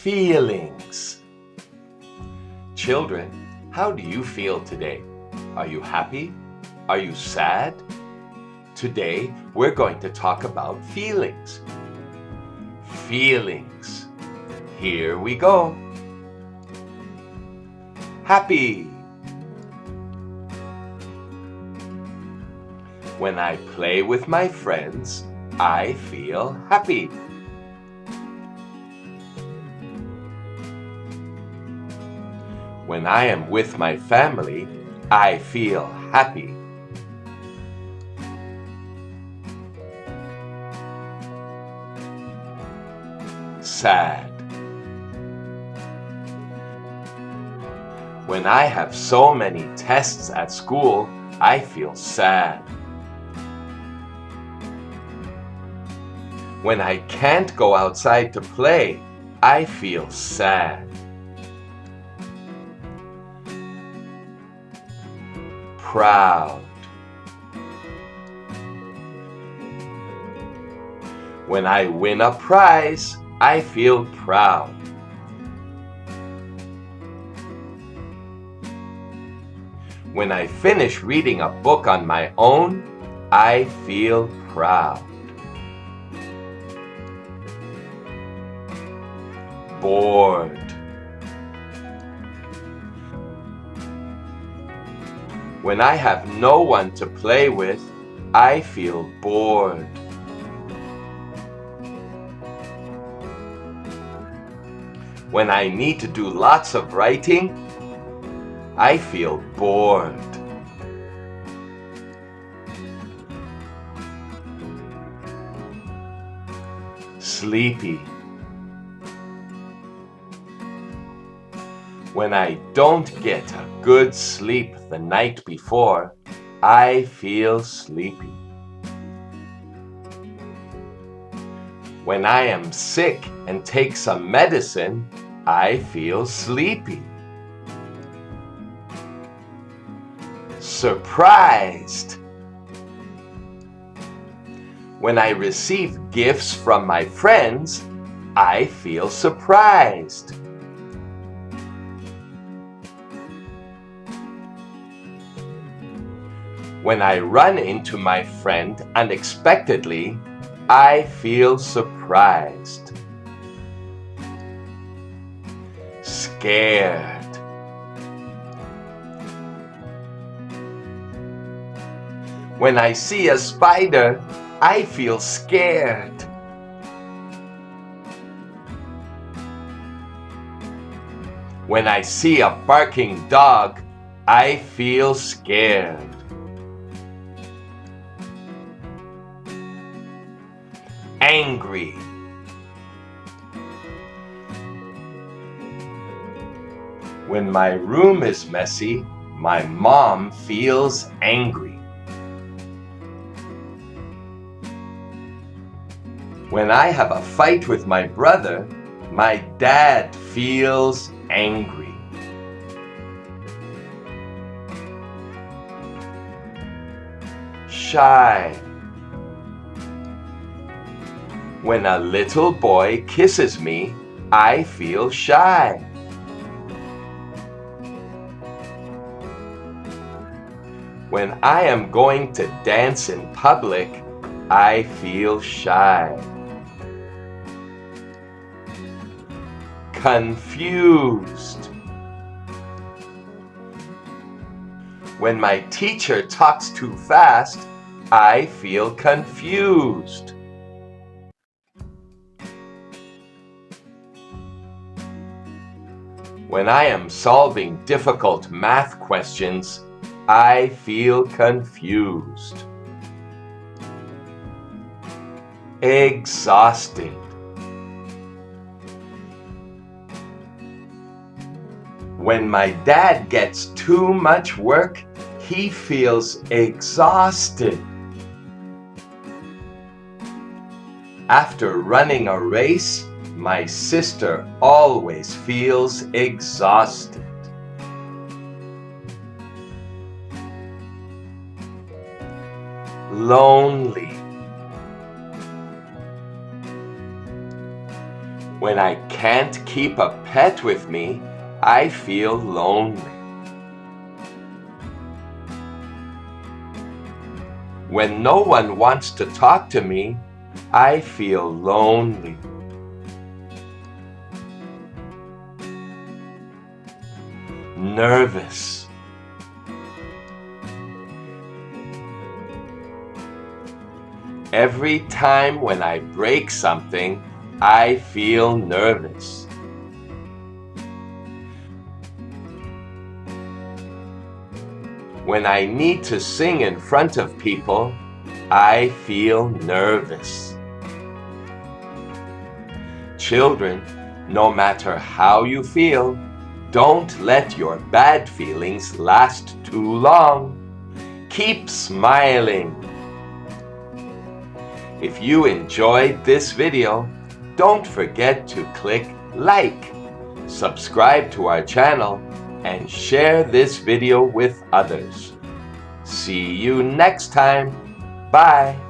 feelings. Children, how do you feel today? Are you happy? Are you sad? Today, we're going to talk about feelings. Feelings. Here we go. Happy. When I play with my friends, I feel happy. When I am with my family, I feel happy. Sad. When I have so many tests at school, I feel sad. When I can't go outside to play, I feel sad. Proud. When I win a prize, I feel proud. When I finish reading a book on my own, I feel proud. Bored. When I have no one to play with, I feel bored. When I need to do lots of writing, I feel bored. Sleepy. When I don't get a good sleep the night before, I feel sleepy. When I am sick and take some medicine, I feel sleepy. Surprised. When I receive gifts from my friends, I feel surprised. When I run into my friend unexpectedly, I feel surprised. Scared. When I see a spider, I feel scared. When I see a barking dog, I feel scared. Angry. When my room is messy, my mom feels angry. When I have a fight with my brother, my dad feels angry. Shy. When a little boy kisses me, I feel shy. When I am going to dance in public, I feel shy. Confused. When my teacher talks too fast, I feel confused. When I am solving difficult math questions, I feel confused. Exhausted. When my dad gets too much work, he feels exhausted. After running a race, my sister always feels exhausted. Lonely. When I can't keep a pet with me, I feel lonely. When no one wants to talk to me, I feel lonely. Nervous. Every time when I break something, I feel nervous. When I need to sing in front of people, I feel nervous. Children, no matter how you feel, don't let your bad feelings last too long. Keep smiling. If you enjoyed this video, don't forget to click like, subscribe to our channel, and share this video with others. See you next time. Bye.